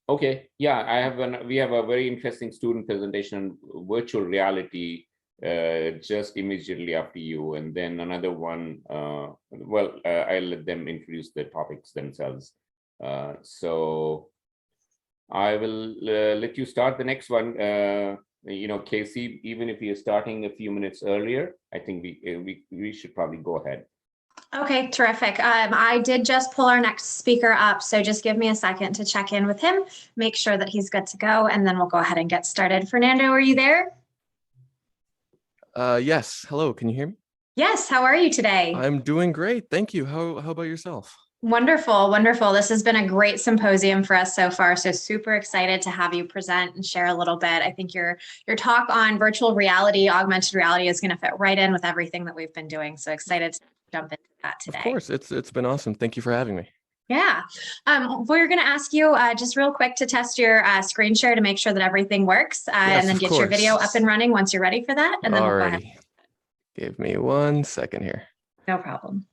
Okay, yeah, we have a very interesting student presentation on virtual reality just immediately after you, and then another one. I'll let them introduce the topics themselves. So I will let you start the next one. Casey, even if you're starting a few minutes earlier, I think we should probably go ahead. Okay, terrific. I did just pull our next speaker up, so just give me a second to check in with him, make sure that he's good to go, and then we'll go ahead and get started. Fernando, are you there? Yes. Hello, can you hear me? Yes, how are you today? I'm doing great, thank you. How about yourself? Wonderful, wonderful. This has been a great symposium for us so far, so super excited to have you present and share a little bit. I think your talk on virtual reality, augmented reality is going to fit right in with everything that we've been doing, so excited to jump into that today. Of course, it's been awesome. Thank you for having me. Yeah, we're going to ask you just real quick to test your screen share to make sure that everything works, Yes, and then get your video up and running once you're ready for that, and then we'll go ahead. Give me 1 second here. No problem.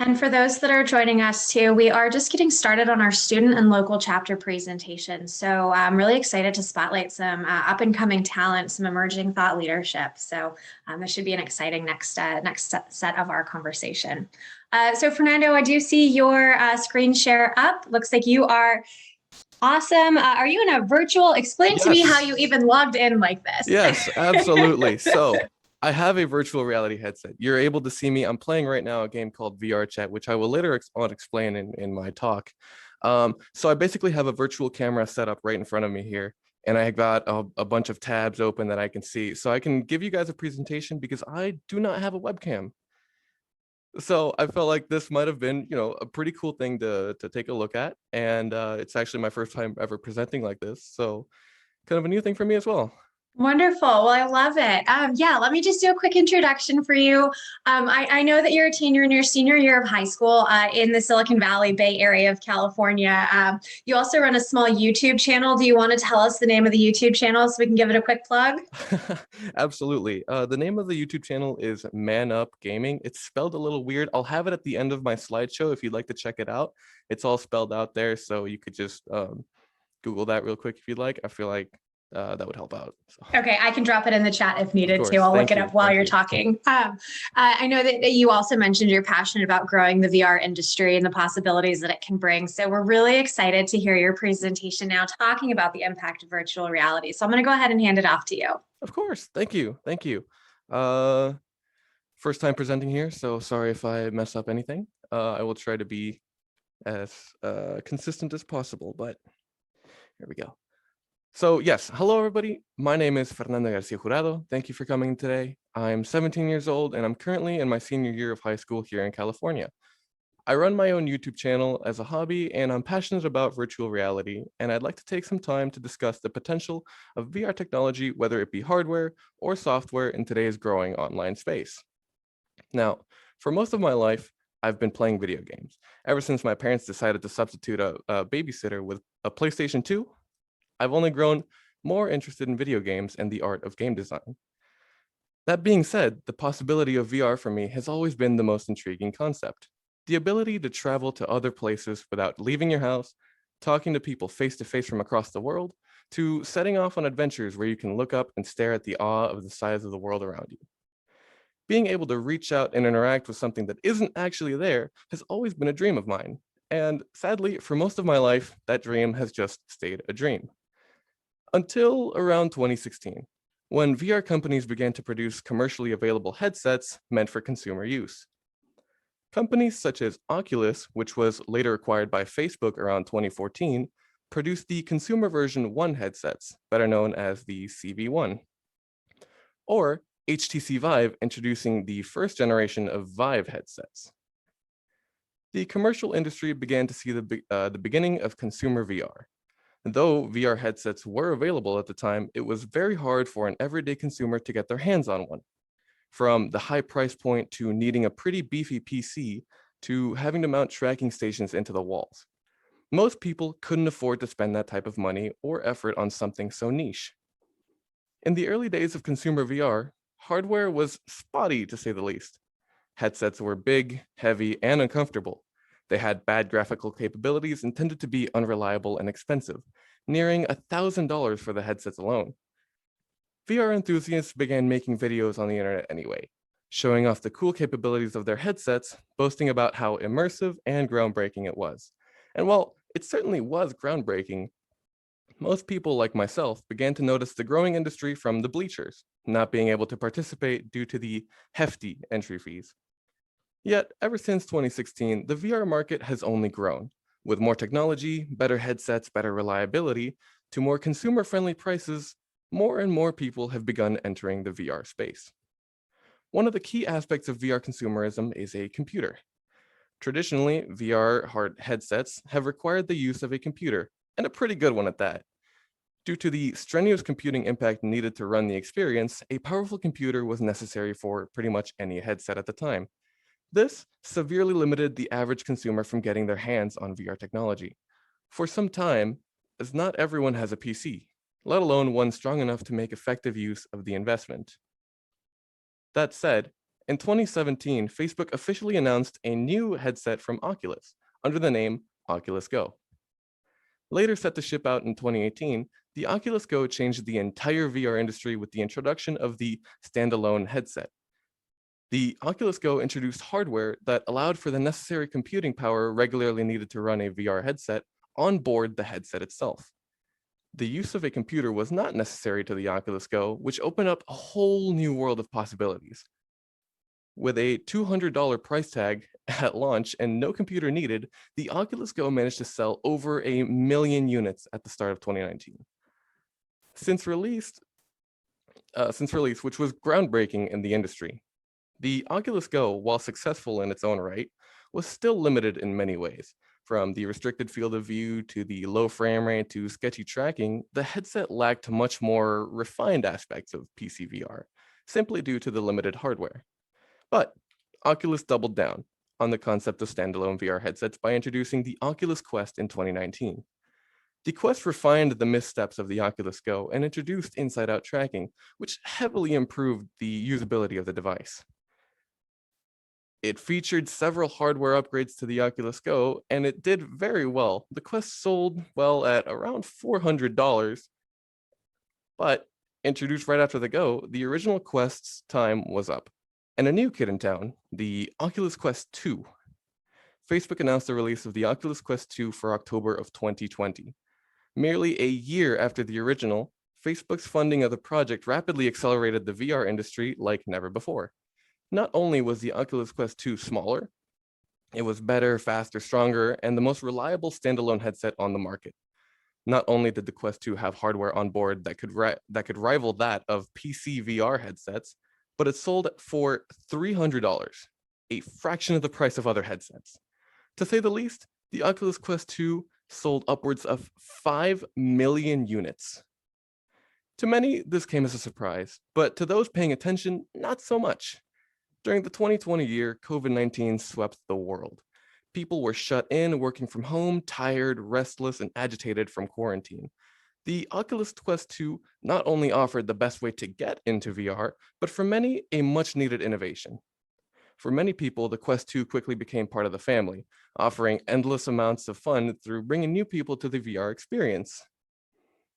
And for those that are joining us too, we are just getting started on our student and local chapter presentation. So I'm really excited to spotlight some up and coming talent, some emerging thought leadership. So this should be an exciting next set of our conversation. So Fernando, I do see your screen share up. Looks like you are awesome. Are you in a virtual? Explain to me how you even logged in like this. Yes, absolutely. So I have a virtual reality headset. You're able to see me. I'm playing right now a game called Vrchat, which I will later on explain in my talk. So I basically have a virtual camera set up right in front of me here, and I got a bunch of tabs open that I can see. So I can give you guys a presentation because I do not have a webcam. So I felt like this might have been, a pretty cool thing to take a look at. And it's actually my first time ever presenting like this. So kind of a new thing for me as well. Wonderful. Well, I love it. Yeah, let me just do a quick introduction for you. I know that you're a teen, you're in your senior year of high school in the Silicon Valley Bay Area of California. You also run a small YouTube channel. Do you want to tell us the name of the YouTube channel so we can give it a quick plug? Absolutely. The name of the YouTube channel is Man Up Gaming. It's spelled a little weird. I'll have it at the end of my slideshow if you'd like to check it out. It's all spelled out there, so you could just Google that real quick if you'd like. I feel like that would help out. So. Okay, I can drop it in the chat if needed too. I'll look it up while you're talking. I know that you also mentioned you're passionate about growing the VR industry and the possibilities that it can bring. So we're really excited to hear your presentation now talking about the impact of virtual reality. So I'm going to go ahead and hand it off to you. Of course. Thank you. Thank you. First time presenting here, so sorry if I mess up anything. I will try to be as consistent as possible, but here we go. So yes, hello everybody. My name is Fernando Garcia Jurado. Thank you for coming today. I'm 17 years old and I'm currently in my senior year of high school here in California. I run my own YouTube channel as a hobby and I'm passionate about virtual reality, and I'd like to take some time to discuss the potential of VR technology, whether it be hardware or software in today's growing online space. Now, for most of my life, I've been playing video games. Ever since my parents decided to substitute a babysitter with a PlayStation 2, I've only grown more interested in video games and the art of game design. That being said, the possibility of VR for me has always been the most intriguing concept. The ability to travel to other places without leaving your house, talking to people face to face from across the world, to setting off on adventures where you can look up and stare at the awe of the size of the world around you. Being able to reach out and interact with something that isn't actually there has always been a dream of mine. And sadly, for most of my life, that dream has just stayed a dream. Until around 2016, when VR companies began to produce commercially available headsets meant for consumer use. Companies such as Oculus, which was later acquired by Facebook around 2014, produced the consumer version 1 headsets, better known as the CV1. Or HTC Vive introducing the first generation of Vive headsets. The commercial industry began to see the beginning of consumer VR. Though VR headsets were available at the time, it was very hard for an everyday consumer to get their hands on one. From the high price point to needing a pretty beefy PC to having to mount tracking stations into the walls. Most people couldn't afford to spend that type of money or effort on something so niche. In the early days of consumer VR, hardware was spotty to say the least. Headsets were big, heavy, and uncomfortable. They had bad graphical capabilities and tended to be unreliable and expensive, nearing $1,000 for the headsets alone. VR enthusiasts began making videos on the internet anyway, showing off the cool capabilities of their headsets, boasting about how immersive and groundbreaking it was. And while it certainly was groundbreaking, most people like myself began to notice the growing industry from the bleachers, not being able to participate due to the hefty entry fees. Yet, ever since 2016, the VR market has only grown, with more technology, better headsets, better reliability, to more consumer-friendly prices. More and more people have begun entering the VR space. One of the key aspects of VR consumerism is a computer. Traditionally, VR hard headsets have required the use of a computer, and a pretty good one at that. Due to the strenuous computing impact needed to run the experience, a powerful computer was necessary for pretty much any headset at the time. This severely limited the average consumer from getting their hands on VR technology. For some time, as not everyone has a PC, let alone one strong enough to make effective use of the investment. That said, in 2017, Facebook officially announced a new headset from Oculus under the name Oculus Go. Later set to ship out in 2018, the Oculus Go changed the entire VR industry with the introduction of the standalone headset. The Oculus Go introduced hardware that allowed for the necessary computing power regularly needed to run a VR headset on board the headset itself. The use of a computer was not necessary to the Oculus Go, which opened up a whole new world of possibilities. With a $200 price tag at launch and no computer needed, the Oculus Go managed to sell over 1 million units at the start of 2019. Since release, which was groundbreaking in the industry, the Oculus Go, while successful in its own right, was still limited in many ways. From the restricted field of view to the low frame rate to sketchy tracking, the headset lacked much more refined aspects of PC VR, simply due to the limited hardware. But Oculus doubled down on the concept of standalone VR headsets by introducing the Oculus Quest in 2019. The Quest refined the missteps of the Oculus Go and introduced inside-out tracking, which heavily improved the usability of the device. It featured several hardware upgrades to the Oculus Go, and it did very well. The Quest sold well at around $400, but introduced right after the Go, the original Quest's time was up. And a new kid in town, the Oculus Quest 2. Facebook announced the release of the Oculus Quest 2 for October of 2020. Merely a year after the original, Facebook's funding of the project rapidly accelerated the VR industry like never before. Not only was the Oculus Quest 2 smaller, it was better, faster, stronger, and the most reliable standalone headset on the market. Not only did the Quest 2 have hardware on board that could rival that of PC VR headsets, but it sold for $300, a fraction of the price of other headsets. To say the least, the Oculus Quest 2 sold upwards of 5 million units. To many, this came as a surprise, but to those paying attention, not so much. During the 2020 year, COVID-19 swept the world. People were shut in, working from home, tired, restless, and agitated from quarantine. The Oculus Quest 2 not only offered the best way to get into VR, but for many, a much-needed innovation. For many people, the Quest 2 quickly became part of the family, offering endless amounts of fun through bringing new people to the VR experience.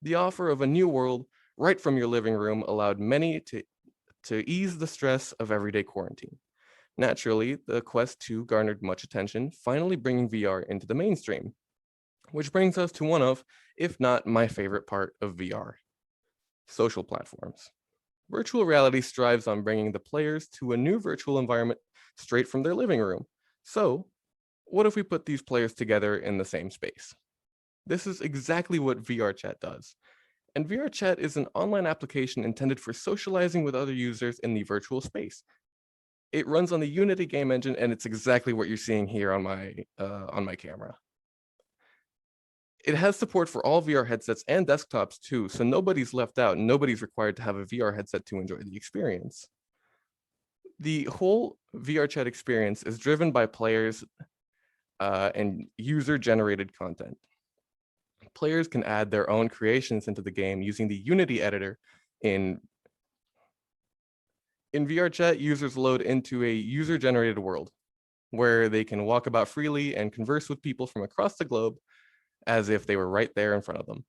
The offer of a new world right from your living room allowed many to ease the stress of everyday quarantine. Naturally, the Quest 2 garnered much attention, finally bringing VR into the mainstream. Which brings us to one of, if not my favorite part of VR, social platforms. Virtual reality strives on bringing the players to a new virtual environment straight from their living room. So, what if we put these players together in the same space? This is exactly what Vrchat does. And Vrchat is an online application intended for socializing with other users in the virtual space. It runs on the Unity game engine, and it's exactly what you're seeing here on my camera. It has support for all VR headsets and desktops too, so nobody's left out. Nobody's required to have a VR headset to enjoy the experience. The whole Vrchat experience is driven by players and user-generated content. Players can add their own creations into the game using the Unity editor in In VRChat, users load into a user-generated world where they can walk about freely and converse with people from across the globe as if they were right there in front of them.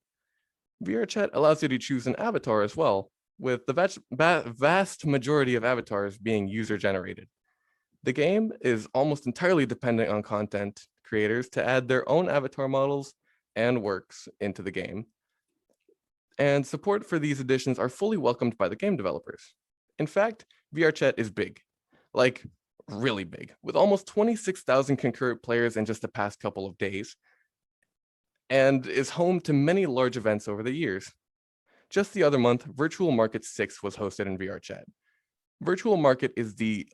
VRChat allows you to choose an avatar as well, with the vast majority of avatars being user-generated. The game is almost entirely dependent on content creators to add their own avatar models and works into the game. And support for these additions are fully welcomed by the game developers. In fact, VRChat is big, like really big, with almost 26,000 concurrent players in just the past couple of days, and is home to many large events over the years. Just the other month, Virtual Market 6 was hosted in VRChat. Virtual Market is the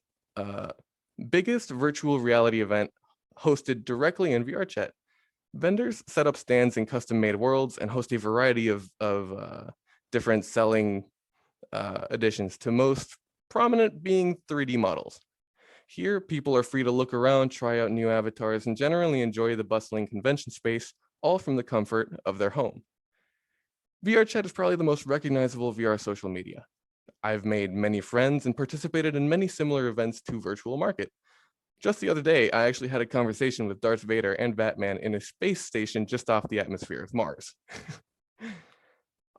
biggest virtual reality event hosted directly in VRChat. Vendors set up stands in custom-made worlds and host a variety of different selling additions, to most prominent being 3D models. Here, people are free to look around, try out new avatars, and generally enjoy the bustling convention space, all from the comfort of their home. VRChat is probably the most recognizable VR social media. I've made many friends and participated in many similar events to Virtual Market. Just the other day, I actually had a conversation with Darth Vader and Batman in a space station just off the atmosphere of Mars.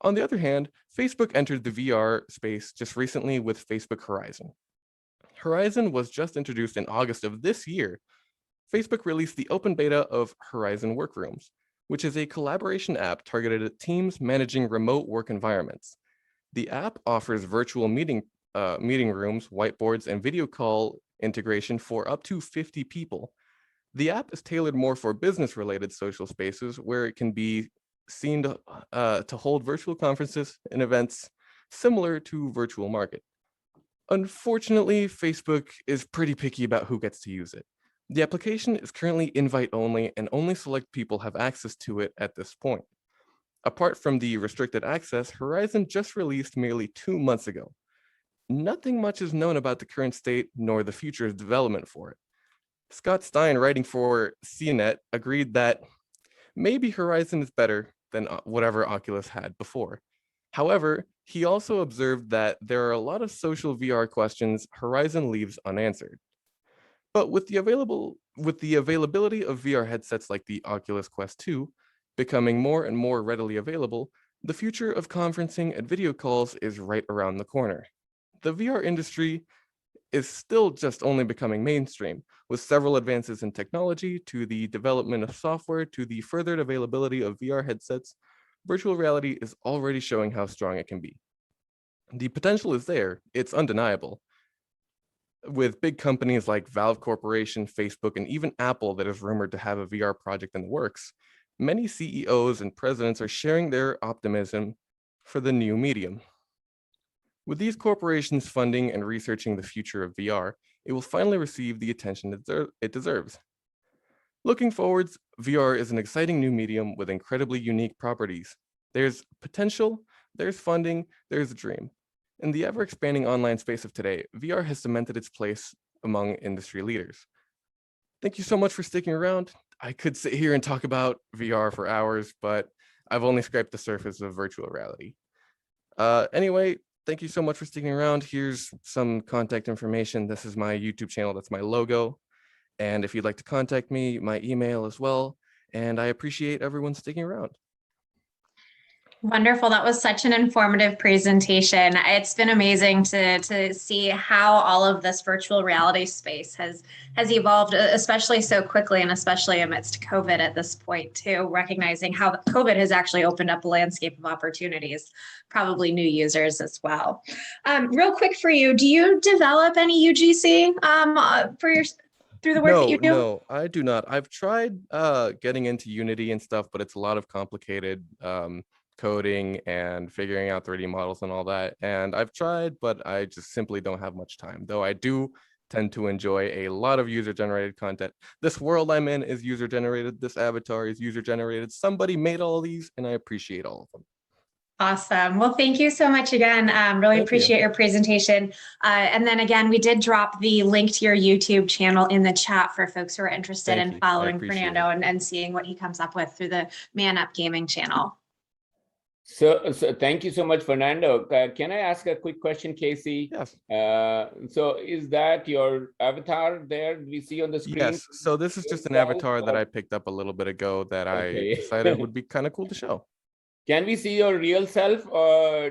On the other hand, Facebook entered the VR space just recently with Facebook Horizon. Horizon was just introduced in August of this year. Facebook released the open beta of Horizon Workrooms, which is a collaboration app targeted at teams managing remote work environments. The app offers virtual meeting rooms, whiteboards, and video call integration for up to 50 people. The app is tailored more for business-related social spaces where it can be seen to hold virtual conferences and events similar to Virtual Market. Unfortunately, Facebook is pretty picky about who gets to use it. The application is currently invite-only, and only select people have access to it at this point. Apart from the restricted access, Horizon just released merely 2 months ago. Nothing much is known about the current state nor the future of development for it. Scott Stein, writing for CNET, agreed that maybe Horizon is better than whatever Oculus had before. However, he also observed that there are a lot of social VR questions Horizon leaves unanswered. But with the availability of VR headsets like the Oculus Quest 2 becoming more and more readily available, the future of conferencing and video calls is right around the corner. The VR industry is still just only becoming mainstream, with several advances in technology, to the development of software, to the furthered availability of VR headsets. Virtual reality is already showing how strong it can be. The potential is there, it's undeniable. With big companies like Valve Corporation, Facebook, and even Apple that is rumored to have a VR project in the works, many CEOs and presidents are sharing their optimism for the new medium. With these corporations funding and researching the future of VR, it will finally receive the attention it deserves. Looking forwards, VR is an exciting new medium with incredibly unique properties. There's potential, there's funding, there's a dream. In the ever-expanding online space of today, VR has cemented its place among industry leaders. Thank you so much for sticking around. I could sit here and talk about VR for hours, but I've only scraped the surface of virtual reality. Anyway, thank you so much for sticking around. Here's some contact information. This is my YouTube channel. That's my logo. And if you'd like to contact me, my email as well. And I appreciate everyone sticking around. Wonderful. That was such an informative presentation. It's been amazing to see how all of this virtual reality space has evolved, especially so quickly, and especially amidst COVID at this point too, recognizing how COVID has actually opened up a landscape of opportunities, probably new users as well. Real quick for you, do you develop any UGC through the work that you do? No, I do not. I've tried getting into Unity and stuff, but it's a lot of complicated coding and figuring out 3D models and all that. And I've tried, but I just simply don't have much time, though I do tend to enjoy a lot of user-generated content. This world I'm in is user-generated. This avatar is user-generated. Somebody made all of these, and I appreciate all of them. Awesome. Well, thank you so much again. Really appreciate your presentation. And then again, we did drop the link to your YouTube channel in the chat for folks who are interested in following Fernando and seeing what he comes up with through the Man Up Gaming channel. So thank you so much, Fernando. Can I ask a quick question, Casey? Yes. So is that your avatar there we see on the screen? Yes. So this is just an avatar that I picked up a little bit ago that I decided would be kind of cool to show. Can we see your real self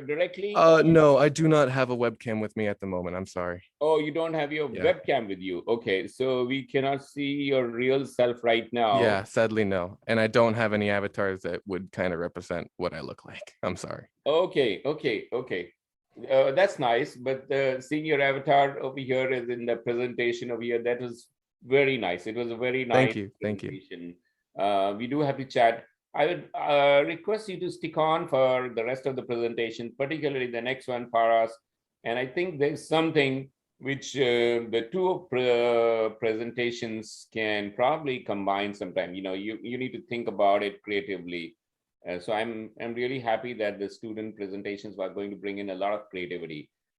directly? No, I do not have a webcam with me at the moment. I'm sorry. Oh, you don't have your webcam with you. Okay, so we cannot see your real self right now. Yeah, sadly, no. And I don't have any avatars that would kind of represent what I look like. I'm sorry. Okay. That's nice. But seeing your avatar over here is in the presentation over here. That was very nice. It was a very nice presentation. We do have to chat. I would request you to stick on for the rest of the presentation, particularly the next one, Paras. And I think there's something which the two presentations can probably combine sometime. You know, you need to think about it creatively. So I'm really happy that the student presentations are going to bring in a lot of creativity.